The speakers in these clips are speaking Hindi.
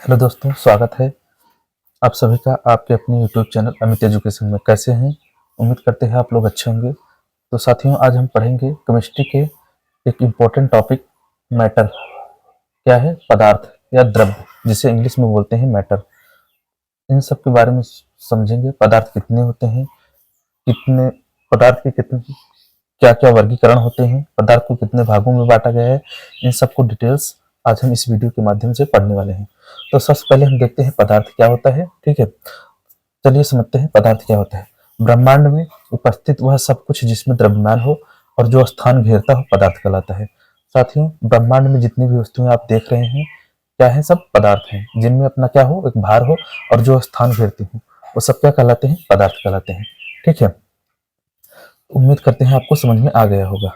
हेलो दोस्तों, स्वागत है आप सभी का आपके अपने यूट्यूब चैनल अमित एजुकेशन में। कैसे हैं? उम्मीद करते हैं आप लोग अच्छे होंगे। तो साथियों, आज हम पढ़ेंगे केमिस्ट्री के एक इम्पोर्टेंट टॉपिक, मैटर। क्या है? पदार्थ या द्रव्य, जिसे इंग्लिश में बोलते हैं मैटर। इन सब के बारे में समझेंगे। पदार्थ कितने होते हैं, कितने पदार्थ के कितने क्या क्या वर्गीकरण होते हैं, पदार्थ को कितने भागों में बांटा गया है, इन सबको डिटेल्स आज हम इस वीडियो के माध्यम से पढ़ने वाले हैं। तो सबसे पहले हम देखते हैं पदार्थ क्या होता है। ठीक है, चलिए समझते हैं पदार्थ क्या होता है। ब्रह्मांड में उपस्थित वह सब कुछ जिसमें द्रव्यमान हो और जो स्थान घेरता हो पदार्थ कहलाता है। साथियों, ब्रह्मांड में जितनी भी वस्तुएं आप देख रहे हैं, क्या है? सब पदार्थ हैं, जिनमें अपना क्या हो, एक भार हो और जो स्थान घेरती हो, वो सब क्या कहलाते हैं? पदार्थ कहलाते हैं। ठीक है, उम्मीद करते हैं आपको समझ में आ गया होगा।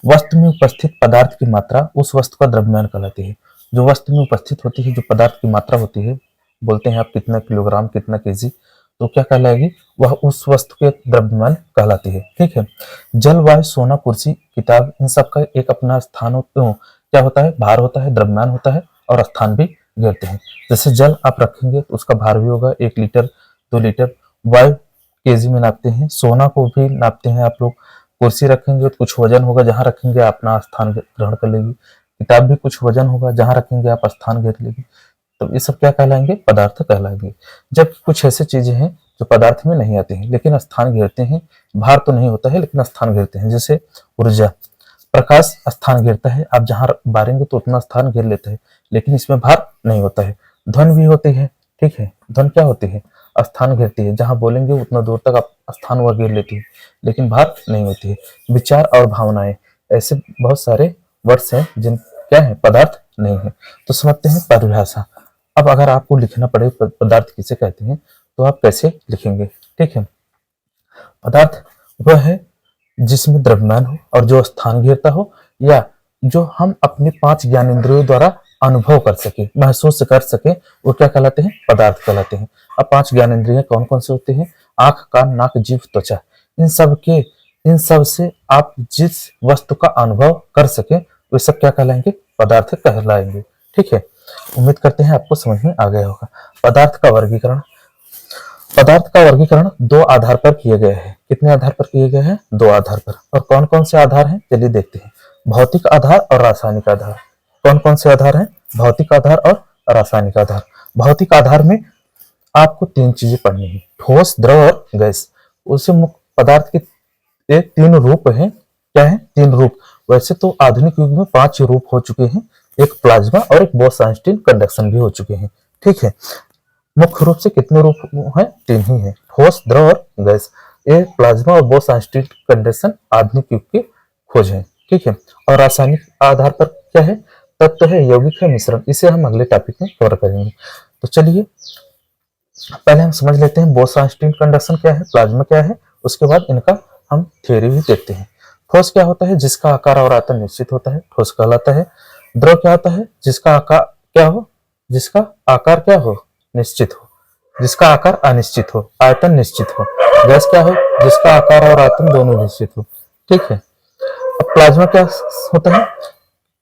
वस्तु में उपस्थित पदार्थ की मात्रा उस वस्तु का द्रव्यमान कहलाती है। जो वस्तु में उपस्थित होती है, जो पदार्थ की मात्रा होती है, बोलते हैं आप कितना किलोग्राम, कितना केजी, तो क्या कहलाएगी? वह उस वस्तु के द्रव्यमान कहलाती है। ठीक है, जल, वायु, सोना, कुर्सी, किताब, इन सब का एक अपना स्थान क्या होता है? भार होता है, द्रव्यमान होता है और स्थान भी घेरते हैं। जैसे जल आप रखेंगे तो उसका भार भी होगा 1 लीटर, 2 लीटर। वायु केजी में नापते हैं, सोना को भी नापते हैं आप लोग। कुर्सी रखेंगे तो कुछ वजन होगा, जहां रखेंगे अपना स्थान ग्रहण कर लेगी। किताब भी कुछ वजन होगा, जहां रखेंगे आप स्थान घेर लेगी। तो ये सब क्या कहलाएंगे? पदार्थ कहलाएंगे। जब कुछ ऐसे चीजें हैं जो पदार्थ में नहीं आती हैं लेकिन स्थान घेरते हैं, भार तो नहीं होता है लेकिन स्थान घेरते हैं। जैसे ऊर्जा, प्रकाश स्थान घेरता है, आप जहां बारेंगे तो उतना स्थान घेर लेता है लेकिन इसमें भार नहीं होता है। ध्वनि भी होती है। ठीक है, ध्वनि क्या होती है? स्थान घेरती है, जहां बोलेंगे उतना दूर तक आप स्थान वह घेर लेती है लेकिन भार नहीं होती है। विचार और भावनाएं, ऐसे बहुत सारे वर्ड्स हैं जिन क्या है? पदार्थ नहीं है। तो समझते हैं परिभाषा। अब अगर आपको लिखना पड़े पदार्थ किसे कहते हैं, तो आप कैसे लिखेंगे? ठीक है, पदार्थ वह है जिसमें द्रव्यमान हो और जो स्थान घेरता हो, या जो हम अपने 5 ज्ञानेंद्रियों द्वारा अनुभव कर सके, महसूस कर सके, वो क्या कहलाते हैं? पदार्थ कहलाते हैं। अब 5 ज्ञानेंद्रियां कौन कौन से होते हैं? आंख, कान, नाक, जीभ, त्वचा। इन सब से आप जिस वस्तु का अनुभव कर सके, वे सब क्या कहलाएंगे? पदार्थ कहलाएंगे। ठीक है, उम्मीद करते हैं आपको समझ में आ गया होगा। पदार्थ का वर्गीकरण 2 आधार पर किए गए हैं। कितने आधार पर किए गए हैं? 2 आधार पर। और कौन कौन से आधार हैं, चलिए देखते हैं। भौतिक आधार और रासायनिक आधार। कौन कौन से आधार हैं? भौतिक आधार और रासायनिक आधार। भौतिक आधार में आपको 3 चीजें पढ़नी है, ठोस, द्रव और गैस। उसे मुख्य पदार्थ के 3 रूप हैं। क्या है? 3 रूप। वैसे तो आधुनिक युग में 5 रूप हो चुके हैं, एक प्लाज्मा और एक बोस-आइंस्टीन कंडक्शन भी हो चुके हैं। ठीक है, मुख्य रूप से कितने रूप हैं? 3 ही हैं, ठोस, द्रव और गैस। ये प्लाज्मा और बोस-आइंस्टीन कंडक्शन आधुनिक युग की खोज है। ठीक है, और रासायनिक आधार पर क्या है? तत्व है, यौगिक है, मिश्रण। इसे हम अगले टॉपिक में कवर करेंगे। तो चलिए पहले हम समझ लेते हैं बोस-आइंस्टीन कंडक्शन क्या है, प्लाज्मा क्या है, उसके बाद इनका हम थ्योरी भी देखते हैं। ठोस क्या होता है? जिसका आकार और आयतन निश्चित होता है, ठोस कहलाता है। द्रव क्या होता है? जिसका आकार क्या हो, जिसका आकार क्या हो, निश्चित हो, जिसका आकार अनिश्चित हो, आयतन निश्चित हो। गैस क्या हो? जिसका आकार और आयतन दोनों निश्चित हो। ठीक है, अब प्लाज्मा क्या होता है?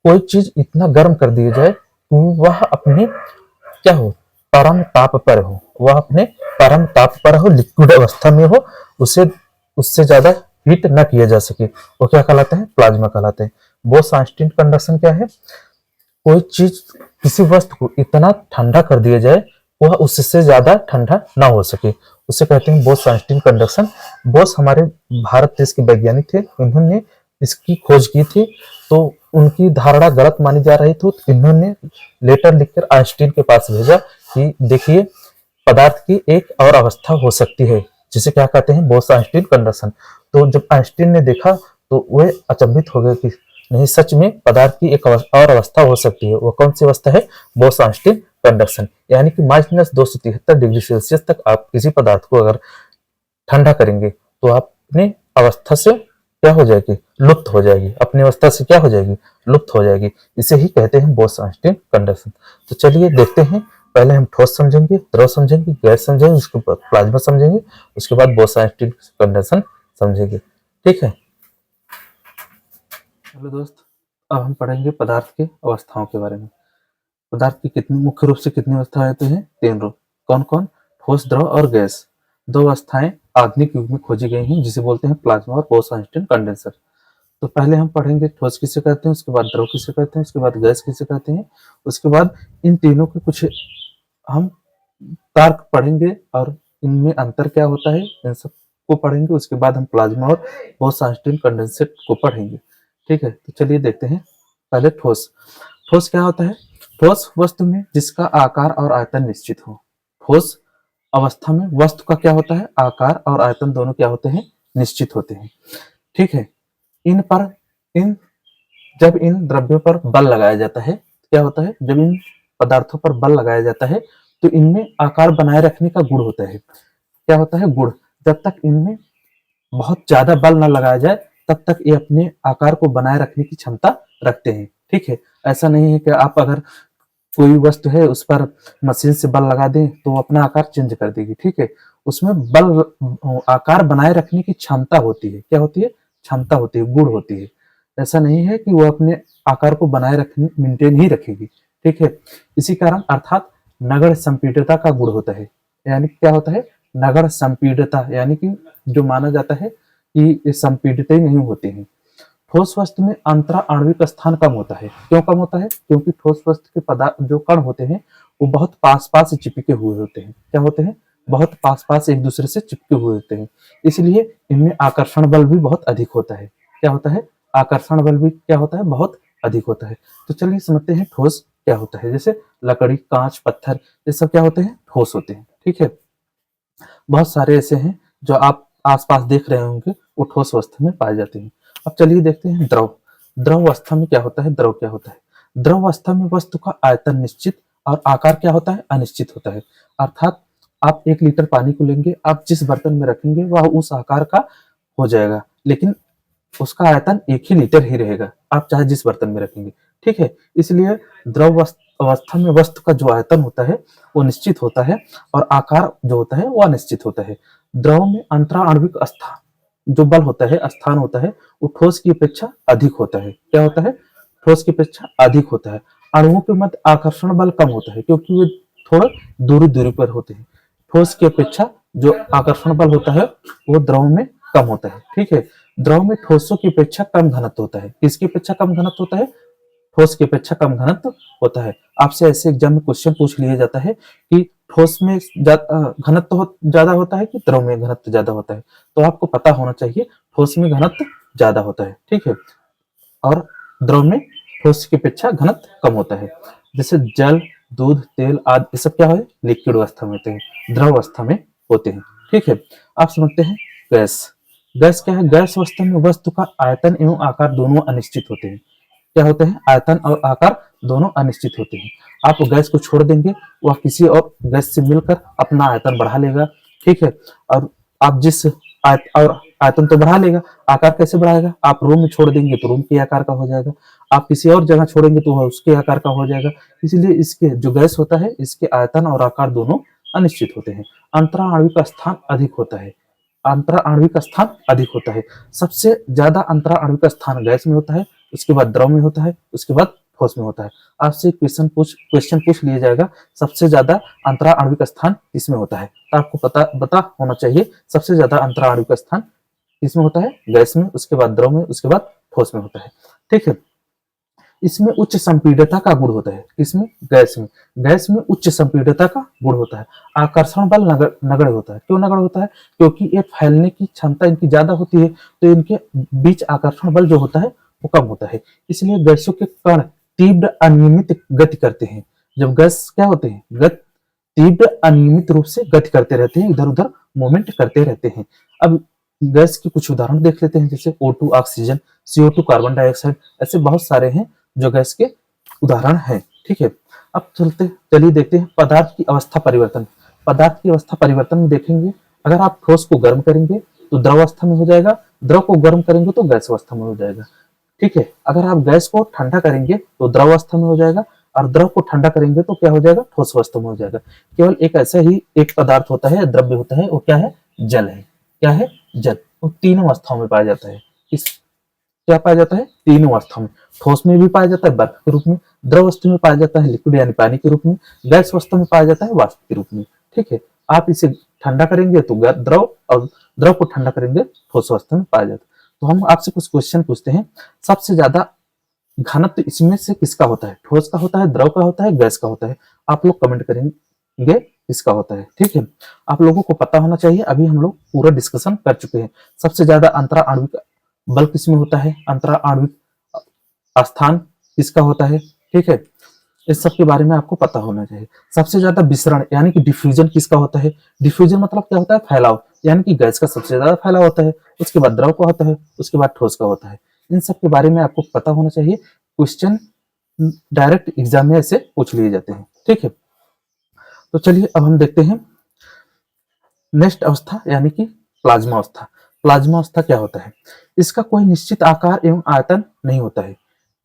कोई चीज इतना गर्म कर दी जाए कि वह अपने क्या हो, परम ताप पर हो, वह अपने परम ताप पर हो, लिक्विड अवस्था में हो, उसे उससे ज्यादा हीट न किया जा सके, वो क्या कहलाता है? प्लाज्मा कहलाते हैं। बोस-आइंस्टीन कंडक्शन क्या है? कोई चीज, किसी वस्तु को इतना ठंडा कर दिया जाए वह उससे ज्यादा ठंडा ना हो सके, उसे कहते हैं बोस-आइंस्टीन कंडक्शन। बोस हमारे भारत देश के वैज्ञानिक थे, इन्होंने इसकी खोज की थी। तो उनकी धारणा गलत मानी जा रही थी, तो इन्होंने लेटर लिखकर आइंस्टीन के पास भेजा कि देखिए, पदार्थ की एक और अवस्था हो सकती है, जिसे क्या कहते हैं? Bose-Einstein conduction. तो जब आइंस्टीन ने देखा तो वे अचंभित हो गए कि नहीं, सच में पदार्थ की एक और अवस्था हो सकती है। वो कौन सी अवस्था है? Bose-Einstein conduction. यानी कि -273 डिग्री सेल्सियस तक आप किसी पदार्थ को अगर ठंडा करेंगे तो आप अपने अवस्था से क्या हो जाएगी? लुप्त हो जाएगी। अपनी अवस्था से क्या हो जाएगी? लुप्त हो जाएगी। इसे ही कहते हैं बोस-आइंस्टीन कंडक्शन। तो चलिए देखते हैं। पहले हम ठोस समझेंगे, द्रव समझेंगे, गैस समझेंगे, उसके बाद प्लाज्मा समझेंगे, उसके बाद बोस-आइंस्टीन कंडक्शन समझेंगे। ठीक है, हेलो दोस्त, अब हम पढ़ेंगे पदार्थ की अवस्थाओं के बारे में। पदार्थ की कितनी मुख्य रूप से कितनी अवस्थाएं होती हैं? 3 रूप। कौन कौन? ठोस, द्रव और गैस। 2 अवस्थाएं आधुनिक युग में खोजी गई हैं जिसे बोलते हैं प्लाज्मा और बोस-आइंस्टीन कंडेंसर। तो पहले हम पढ़ेंगे ठोस किसे कहते हैं, उसके बाद द्रव किसे कहते हैं, उसके बाद गैस किसे कहते हैं, उसके बाद इन तीनों के कुछ हम तर्क पढ़ेंगे और इनमें अंतर क्या होता है, इन सब को पढ़ेंगे। उसके बाद हम प्लाज्मा और बोस-आइंस्टीन कंडेंसर को पढ़ेंगे। ठीक है, तो चलिए देखते हैं। पहले ठोस। ठोस क्या होता है? ठोस वस्तु में जिसका आकार और आयतन निश्चित हो। ठोस अवस्था में वस्तु का क्या होता है? आकार और आयतन दोनों क्या होते हैं? निश्चित होते हैं। ठीक है, इन पर इन जब इन द्रव्यों पर बल लगाया जाता है, क्या होता है? जब इन पदार्थों पर बल लगाया जाता है तो इनमें आकार बनाए रखने का गुण होता है। क्या होता है? गुण। जब तक इनमें बहुत ज्यादा बल न लगाया जाए तब तक ये अपने आकार को बनाए रखने की क्षमता रखते हैं। ठीक है, ऐसा नहीं है कि आप अगर कोई वस्तु है उस पर मशीन से बल लगा दें तो वो अपना आकार चेंज कर देगी। ठीक है, उसमें बल आकार बनाए रखने की क्षमता होती है। क्या होती है? क्षमता होती है, गुण होती है। ऐसा नहीं है कि वो अपने आकार को बनाए रखने मेंटेन ही रखेगी। ठीक है, इसी कारण अर्थात नगण्य संपीड्यता का गुण होता है। यानी क्या होता है? नगण्य संपीड्यता, यानी कि जो माना जाता है कि ये संपीडित ही नहीं होते हैं। ठोस वस्तु में अंतरा आणविक स्थान कम होता है। क्यों कम होता है? क्योंकि ठोस वस्तु के पदार्थ जो कण होते हैं वो बहुत पास पास चिपके हुए होते हैं। क्या होते हैं? बहुत पास पास एक दूसरे से चिपके हुए होते हैं, इसलिए इनमें आकर्षण बल भी बहुत अधिक होता है। क्या होता है? आकर्षण बल भी क्या होता है? बहुत अधिक होता है। तो चलिए समझते हैं ठोस क्या होता है। जैसे लकड़ी, कांच, पत्थर, ये सब क्या होते हैं? ठोस होते हैं। ठीक है, बहुत सारे ऐसे हैं जो आप आसपास देख रहे होंगे, वो ठोस अवस्था में पाए जाते हैं। अब चलिए देखते हैं द्रव। द्रव अवस्था में क्या होता है? द्रव क्या होता है? द्रव अवस्था में वस्तु का आयतन निश्चित और आकार क्या होता है? अनिश्चित होता है। अर्थात आप 1 लीटर पानी को लेंगे, आप जिस बर्तन में रखेंगे वह उस आकार का हो जाएगा, लेकिन उसका आयतन 1 ही लीटर ही रहेगा, आप चाहे जिस बर्तन में रखेंगे। ठीक है, इसलिए द्रव अवस्था में वस्तु का जो आयतन होता है वो निश्चित होता है और आकार जो होता है वो अनिश्चित होता है। द्रव में अंतराण्विक स्थान जो बल होता है, स्थान होता है, वो ठोस की अपेक्षा अधिक होता है। क्या होता है? ठोस की अपेक्षा अधिक होता है। अणुओं के मध्य आकर्षण बल कम होता है क्योंकि वे थोड़ा दूरी दूरी पर होते हैं। ठोस की अपेक्षा जो आकर्षण बल होता है वो द्रव में कम होता है। ठीक है, द्रव में ठोसों की अपेक्षा कम घनत्व होता है। किसकी अपेक्षा कम घनत्व होता है? ठोस की अपेक्षा कम घनत्व होता है। आपसे ऐसे एग्जाम में क्वेश्चन पूछ लिया जाता है कि ठोस में घनत्व ज्यादा होता है कि द्रव में घनत्व ज्यादा होता है, तो आपको पता होना चाहिए ठोस में घनत्व ज्यादा होता है। ठीक है, और द्रव में ठोस की अपेक्षा घनत्व कम होता है। जैसे जल, दूध, तेल आदि ये सब क्या है? लिक्विड अवस्था में होते हैं, द्रव अवस्था में होते हैं। ठीक है, आप समझते हैं गैस। गैस क्या है? गैस अवस्था में वस्तु का आयतन एवं आकार दोनों अनिश्चित होते हैं। क्या होते हैं? आयतन और आकार दोनों अनिश्चित होते हैं। आप गैस को छोड़ देंगे, वह किसी और गैस से मिलकर अपना आयतन बढ़ा लेगा। ठीक है, और आप जिस आयतन तो बढ़ा लेगा, आकार कैसे बढ़ाएगा? आप रूम में छोड़ देंगे तो रूम के आकार का हो जाएगा, आप किसी और जगह छोड़ेंगे तो वह उसके आकार का हो जाएगा। इसलिए इसके जो गैस होता है इसके आयतन और आकार दोनों अनिश्चित होते हैं। अंतरा आणविक स्थान अधिक होता है। अंतरा आणविक स्थान अधिक होता है। सबसे ज्यादा अंतरा आणविक स्थान गैस में होता है, उसके बाद द्रव में होता है, उसके बाद ठोस में होता है। आपसे क्वेश्चन पूछ लिया जाएगा सबसे ज्यादा अंतरा आणविक स्थान किसमें होता है, तो आपको पता होना चाहिए सबसे ज्यादा अंतरा आणविक स्थान किसमें होता है? गैस में, उसके बाद द्रव में, उसके बाद ठोस में होता है। ठीक है, इसमें उच्च संपीड्यता का गुण होता है। इसमें गैस में उच्च संपीड्यता का गुण होता है। आकर्षण बल नगण्य होता है। क्यों नगण्य होता है? क्योंकि ये फैलने की क्षमता इनकी ज्यादा होती है, तो इनके बीच आकर्षण बल जो होता है वो कम होता है। इसलिए गैसों के कण तीव्र अनियमित गति करते हैं। जब गैस क्या होते हैं? तीव्र अनियमित रूप से गति करते रहते हैं, इधर उधर मूवमेंट करते रहते हैं। अब गैस के कुछ उदाहरण देख लेते हैं, जैसे O2 oxygen, CO2 carbon dioxide, ऐसे बहुत सारे हैं जो गैस के उदाहरण हैं। ठीक है, अब चलिए देखते हैं पदार्थ की अवस्था परिवर्तन। पदार्थ की अवस्था परिवर्तन में देखेंगे, अगर आप ठोस को गर्म करेंगे तो द्रव अवस्था में हो जाएगा, द्रव को गर्म करेंगे तो गैस अवस्था में हो जाएगा। ठीक है, अगर आप गैस को ठंडा करेंगे तो द्रव अवस्था में हो जाएगा, और द्रव को ठंडा करेंगे तो क्या हो जाएगा? ठोस अवस्था में हो जाएगा। केवल एक ऐसा ही एक पदार्थ होता है, द्रव्य होता है, वो क्या है? जल है। क्या है? जल। वो तीनों अवस्थाओं में पाया जाता है। क्या पाया जाता है? तीनों अवस्था में। ठोस में भी पाया जाता है बर्फ के रूप में, द्रव अवस्था में पाया जाता है लिक्विड यानी पानी के रूप में, गैस अवस्था में पाया जाता है वाष्प के रूप में। ठीक है, आप इसे ठंडा करेंगे तो द्रव, और द्रव को ठंडा करेंगे ठोस अवस्था में पाया जाता है। तो हम आपसे कुछ क्वेश्चन पूछते हैं, सबसे ज्यादा घनत्व इसमें से किसका होता है? ठोस का होता है, द्रव का होता है, गैस का होता है? आप लोग कमेंट करेंगे किसका होता है। ठीक है, आप लोगों को पता होना चाहिए। अभी हम लोग पूरा डिस्कशन कर चुके हैं। सबसे ज्यादा अंतरा आणविक बल किसमें होता है? अंतरा आणविक स्थान किसका होता है? ठीक है, इस सब के बारे में आपको पता होना चाहिए। सबसे ज्यादा विसरण यानी कि डिफ्यूजन किसका होता है? डिफ्यूजन मतलब क्या होता है? फैलाव, यानी कि गैस का सबसे ज्यादा फैलाव होता है, उसके बाद द्रव का होता है, उसके बाद ठोस का होता है। इन सब के बारे में आपको पता होना चाहिए। क्वेश्चन डायरेक्ट एग्जाम में ऐसे पूछ लिए जाते हैं। ठीक है, तो चलिए अब हम देखते हैं नेक्स्ट अवस्था यानी कि प्लाज्मा अवस्था। प्लाज्मा अवस्था क्या होता है? इसका कोई निश्चित आकार एवं आयतन नहीं होता है।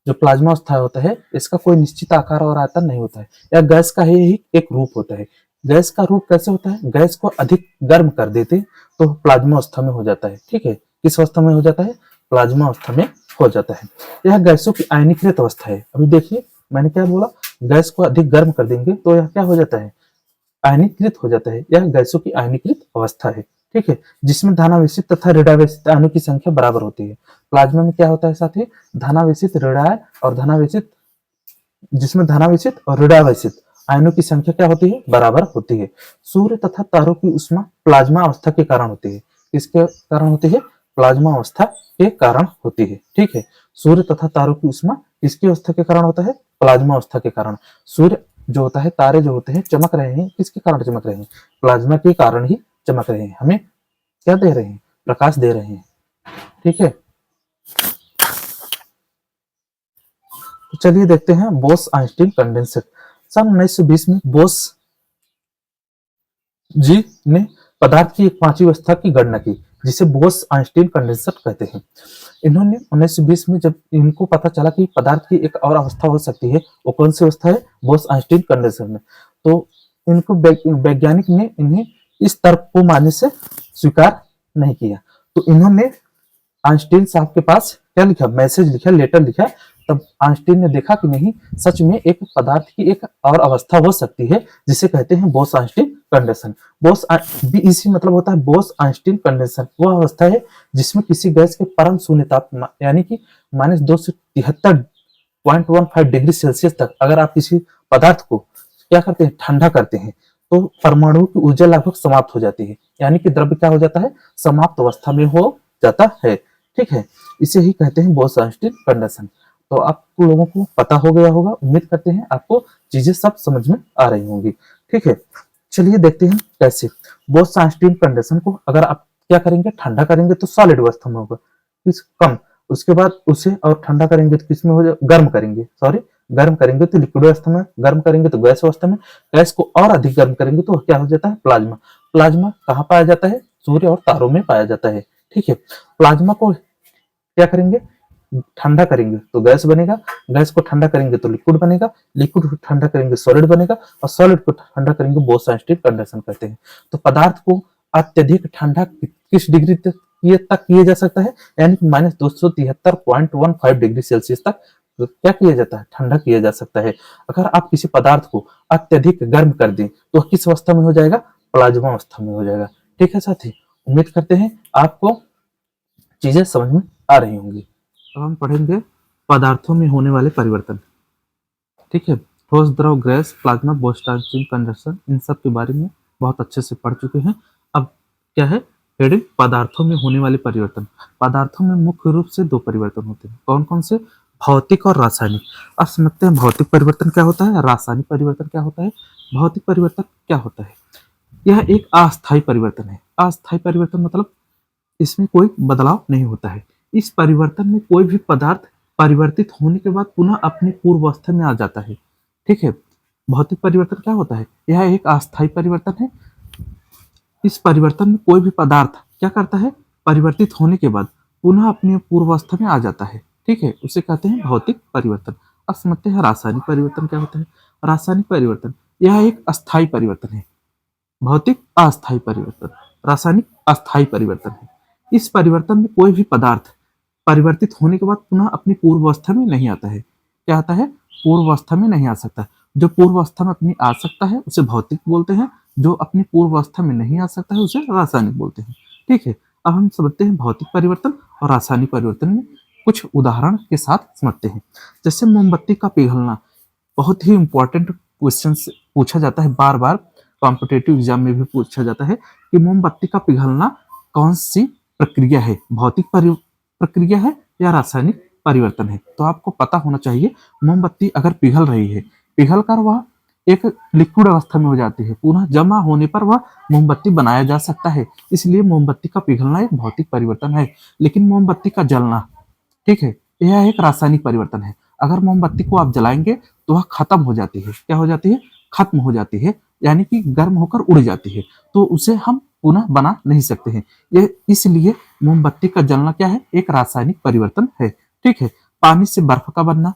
जो प्लाज्मा अवस्था होता है इसका कोई निश्चित आकार और आयतन नहीं होता है, या गैस का ही एक रूप होता है। गैस का रूप कैसे होता है? गैस को अधिक गर्म कर देते तो प्लाज्मा अवस्था में हो जाता है। ठीक है, किस अवस्था में हो जाता है? प्लाज्मा अवस्था में हो जाता है। यह गैसों की आयनीकृत अवस्था है। अभी देखिए मैंने क्या बोला, गैस को अधिक गर्म कर देंगे तो यह क्या हो जाता है? आयनीकृत हो जाता है। यह गैसों की आयनीकृत अवस्था है। ठीक है, जिसमें धनावेशित तथा ऋणावेशित अणु की संख्या बराबर होती है। प्लाज्मा में क्या होता है साथी? धनावेशित, ऋणाय और धनावेशित, जिसमें धनावेशित और ऋणावेशित आयनों की संख्या क्या होती है? बराबर होती है। सूर्य तथा तारों की उष्मा प्लाज्मा अवस्था के कारण होती है। किसके कारण होती है? प्लाज्मा अवस्था के कारण होती है। ठीक है, सूर्य तथा तारों की उष्मा किसकी अवस्था के कारण होता है? प्लाज्मा अवस्था के कारण। सूर्य जो होता है, तारे जो होते हैं चमक रहे हैं, किसके कारण चमक रहे हैं? प्लाज्मा के कारण ही चमक रहे हैं। हमें क्या दे रहे हैं? प्रकाश दे रहे हैं। ठीक है, तो चलिए देखते हैं बोस आइंस्टीन कंडेंसर। सन 1920 में बोस जी ने पदार्थ की एक पांचवी अवस्था की गणना की, जिसे बोस आइंस्टीन कंडेंसर कहते हैं। इन्होंने 1920 में जब इनको पता चला कि पदार्थ की एक और अवस्था हो सकती है, वो कौन सी अवस्था है? बोस आइंस्टीन कंडेंसर में। तो इनको वैज्ञानिक ने इन्हें इस तर्क को मानने से स्वीकार नहीं किया। तो इन्होंने आइंस्टीन साहब के पास क्या लिखा? मैसेज लिखा, लेटर लिखा। तब आइंस्टीन ने देखा कि नहीं, सच में एक पदार्थ की एक और अवस्था हो सकती है, जिसे कहते हैं बोस आइंस्टीन कंडेंसर। बीईसी मतलब होता है बोस आइंस्टीन कंडेंसर। वह अवस्था है जिसमें किसी गैस के परम शून्य तापमान यानी कि -273.15 डिग्री सेल्सियस तक अगर आप किसी पदार्थ को क्या करते हैं? ठंडा करते हैं, तो परमाणु की ऊर्जा लगभग समाप्त हो जाती है, यानी कि द्रव्य क्या हो जाता है? समाप्त अवस्था में हो जाता है। ठीक है, इसे ही कहते हैं बोस आइंस्टीन कंडेंसर। तो आप लोगों को पता हो गया होगा। उम्मीद करते हैं आपको चीजें सब समझ में आ रही होंगी। ठीक है, चलिए देखते हैं कैसे। बोस आइंस्टीन कंडेंसर को अगर आप क्या करेंगे? ठंडा करेंगे तो सॉलिड अवस्था में होगा, किस कम। उसके बाद उसे और ठंडा करेंगे तो किसमें हो जाए? गर्म करेंगे, सॉरी गर्म करेंगे तो लिक्विड अवस्था में, गर्म करेंगे तो गैस अवस्था में, गैस को और अधिक गर्म करेंगे तो क्या हो जाता है? प्लाज्मा। प्लाज्मा कहाँ पाया जाता है? सूर्य और तारों में पाया जाता है। ठीक है, प्लाज्मा को क्या करेंगे? ठंडा करेंगे तो गैस बनेगा, गैस को ठंडा करेंगे तो लिक्विड बनेगा, लिक्विड को ठंडा करेंगे सॉलिड बनेगा, और सॉलिड को ठंडा करेंगे बोस आइंस्टीन कंडेंसर कहते हैं। तो पदार्थ को अत्यधिक ठंडा किस डिग्री तक किया जा सकता है? यानी कि -273.15 डिग्री सेल्सियस तक क्या किया जाता है? ठंडा किया जा सकता है। अगर आप किसी पदार्थ को अत्यधिक गर्म कर दें तो किस अवस्था में हो जाएगा? प्लाज्मा अवस्था में हो जाएगा। ठीक है साथी, उम्मीद करते हैं आपको चीजें समझ में आ रही होंगी। अब हम पढ़ेंगे पदार्थों में होने वाले परिवर्तन। ठीक है, ठोस, द्रव, gas, plasma, Bose Einstein condenser, इन सब के बारे में बहुत अच्छे से पढ़ चुके हैं। अब क्या है? हेडिंग पदार्थों में होने वाले परिवर्तन। पदार्थों में मुख्य रूप से दो परिवर्तन होते हैं। कौन कौन से? भौतिक और रासायनिक। अब समझते हैं भौतिक परिवर्तन क्या होता है, रासायनिक परिवर्तन क्या होता है। भौतिक परिवर्तन क्या होता है? यह एक अस्थायी परिवर्तन है। अस्थायी परिवर्तन मतलब इसमें कोई बदलाव नहीं होता है। इस परिवर्तन में कोई भी पदार्थ परिवर्तित होने के बाद पुनः अपनी पूर्व अवस्था में आ जाता है। ठीक है, भौतिक परिवर्तन क्या होता है? यह एक अस्थायी परिवर्तन है। इस परिवर्तन में कोई भी पदार्थ क्या करता है? परिवर्तित होने के बाद पुनः अपनी पूर्व अवस्था में आ जाता है। ठीक है, उसे कहते हैं भौतिक परिवर्तन। अब समझते हैं रासायनिक परिवर्तन क्या होता है। रासायनिक परिवर्तन यह एक अस्थायी परिवर्तन है। भौतिक अस्थायी परिवर्तन, रासायनिक अस्थायी परिवर्तन है। इस परिवर्तन में कोई भी पदार्थ परिवर्तित होने के बाद पुनः अपनी पूर्व अवस्था में नहीं आता है। क्या आता है? पूर्व अवस्था में नहीं आ सकता। जो पूर्व अवस्था में अपनी आ सकता है उसे भौतिक बोलते हैं, जो अपनी पूर्व अवस्था में नहीं आ सकता है उसे रासायनिक बोलते हैं। ठीक है, अब हम समझते हैं भौतिक परिवर्तन और रासायनिक परिवर्तन में कुछ उदाहरण के साथ समझते हैं। जैसे मोमबत्ती का पिघलना, बहुत ही इंपॉर्टेंट क्वेश्चन पूछा जाता है, बार बार कॉम्पिटेटिव एग्जाम में भी पूछा जाता है कि मोमबत्ती का पिघलना कौन सी प्रक्रिया है, भौतिक प्रक्रिया है या रासायनिक परिवर्तन है। तो आपको पता होना चाहिए, मोमबत्ती अगर पिघल रही है, पिघल कर वह एक लिक्विड अवस्था में हो जाती है, पुनः जमा होने पर वह मोमबत्ती बनाया जा सकता है। इसलिए मोमबत्ती का पिघलना एक भौतिक परिवर्तन है। लेकिन मोमबत्ती का जलना, ठीक है, यह एक रासायनिक परिवर्तन है। अगर मोमबत्ती को आप जलाएंगे तो वह खत्म हो जाती है। क्या हो जाती है? खत्म हो जाती है, यानी कि गर्म होकर उड़ जाती है। तो उसे हम पुनः बना नहीं सकते हैं। ये इसलिए मोमबत्ती का जलना क्या है? एक रासायनिक परिवर्तन है। ठीक है, पानी से बर्फ का बनना,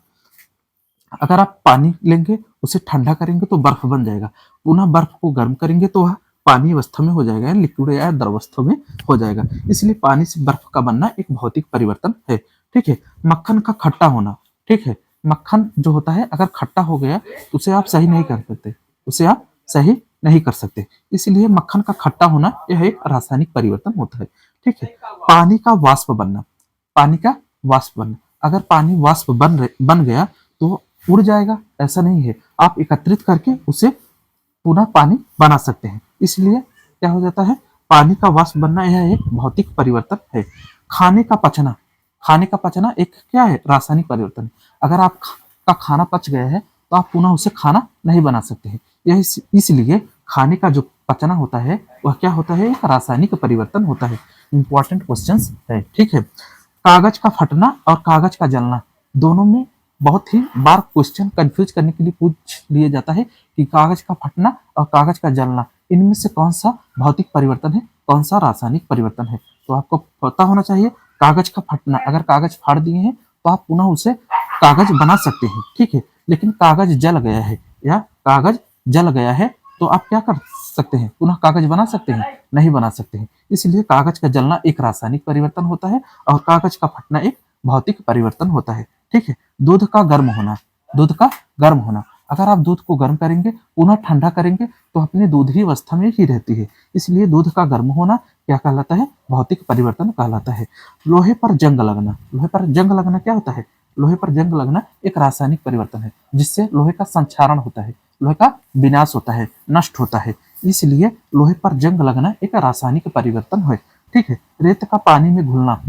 अगर आप पानी लेंगे उसे ठंडा करेंगे तो बर्फ बन जाएगा, पुनः बर्फ को गर्म करेंगे तो वह पानी अवस्था में हो जाएगा, लिक्विड या द्रवस्था में हो जाएगा। इसलिए पानी से बर्फ का बनना एक भौतिक परिवर्तन है। ठीक है, मक्खन का खट्टा होना, ठीक है, मक्खन जो होता है अगर खट्टा हो गया तो उसे आप सही नहीं कर सकते, उसे आप सही नहीं कर सकते। इसलिए मक्खन का खट्टा होना यह एक रासायनिक परिवर्तन होता है। ठीक है, पानी का वाष्प बनना, पानी का वाष्प बनना, अगर पानी वाष्प बन गया तो उड़ जाएगा, ऐसा नहीं है, आप एकत्रित करके उसे पुनः पानी बना सकते हैं। इसलिए क्या हो जाता है? पानी का वाष्प बनना यह एक भौतिक परिवर्तन है। खाने का पचना, खाने का पचना एक क्या है? रासायनिक परिवर्तन है। अगर आप का खाना पच गया है तो आप पुनः उसे खाना नहीं बना सकते हैं। यह इसलिए खाने का जो पचना होता है वह क्या होता है? एक रासायनिक परिवर्तन होता है। इंपॉर्टेंट क्वेश्चन है। ठीक है, कागज का फटना और कागज का जलना, दोनों में बहुत ही बार क्वेश्चन कंफ्यूज करने के लिए पूछ लिया जाता है कि कागज का फटना और कागज का जलना, इनमें से कौन सा भौतिक परिवर्तन है, कौन सा रासायनिक परिवर्तन है। तो आपको पता होना चाहिए, कागज का फटना, अगर कागज फाड़ दिए हैं तो आप पुनः उसे कागज बना सकते हैं। ठीक है, लेकिन कागज जल गया है या कागज जल गया है तो आप क्या कर सकते हैं? पुनः कागज बना सकते हैं? नहीं बना सकते हैं। इसलिए कागज का जलना एक रासायनिक परिवर्तन होता है और कागज का फटना एक भौतिक परिवर्तन होता है। ठीक है, दूध का गर्म होना, दूध का गर्म होना, अगर आप दूध को गर्म करेंगे पुनः ठंडा करेंगे तो अपनी दूध ही अवस्था में ही रहती है। इसलिए दूध का गर्म होना क्या कहलाता है? भौतिक परिवर्तन कहलाता है। लोहे पर जंग लगना, लोहे पर जंग लगना क्या होता है? लोहे पर जंग लगना एक रासायनिक परिवर्तन है, जिससे लोहे का संक्षारण होता है, लोहे का विनाश होता है, नष्ट होता है। इसलिए लोहे पर जंग लगना एक रासायनिक परिवर्तन है। ठीक है, रेत का पानी में घुलना,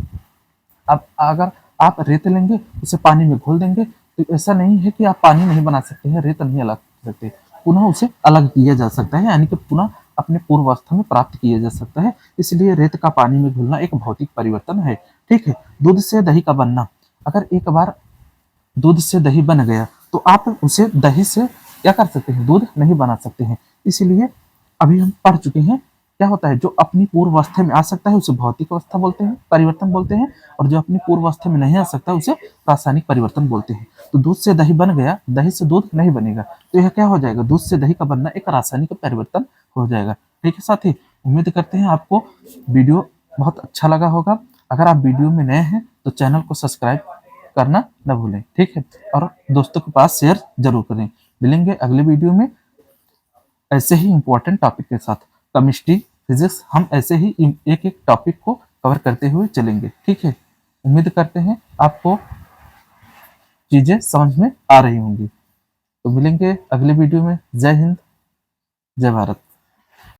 अब अगर आप रेत लेंगे उसे पानी में घोल देंगे तो ऐसा नहीं है कि आप पानी नहीं बना सकते हैं, रेत नहीं अलग कर सकते, पुनः उसे अलग किया जा सकता है, यानी कि पुनः अपने पूर्व अवस्था में प्राप्त किया जा सकता है। इसलिए रेत का पानी में घुलना एक भौतिक परिवर्तन है। ठीक है, दूध से दही का बनना, अगर एक बार दूध से दही बन गया तो आप उसे दही से क्या कर सकते हैं? दूध नहीं बना सकते हैं। इसलिए अभी हम पढ़ चुके हैं क्या होता है, जो अपनी पूर्व अवस्था में आ सकता है उसे भौतिक अवस्था बोलते हैं, परिवर्तन बोलते हैं, और जो अपनी पूर्व अवस्था में नहीं आ सकता उसे रासायनिक परिवर्तन बोलते हैं। तो दूध से दही बन गया, दही से दूध नहीं बनेगा, तो यह क्या हो जाएगा? दूध से दही का बनना एक रासायनिक परिवर्तन हो जाएगा। ठीक है साथी, उम्मीद करते हैं आपको वीडियो बहुत अच्छा लगा होगा। अगर आप वीडियो में नए हैं तो चैनल को सब्सक्राइब करना न भूलें। ठीक है, और दोस्तों के पास शेयर जरूर करें। मिलेंगे अगले वीडियो में ऐसे ही इंपॉर्टेंट टॉपिक के साथ। केमिस्ट्री, फिजिक्स, हम ऐसे ही एक एक टॉपिक को कवर करते हुए चलेंगे। ठीक है, उम्मीद करते हैं आपको चीजें समझ में आ रही होंगी। तो मिलेंगे अगले वीडियो में। जय हिंद, जय भारत।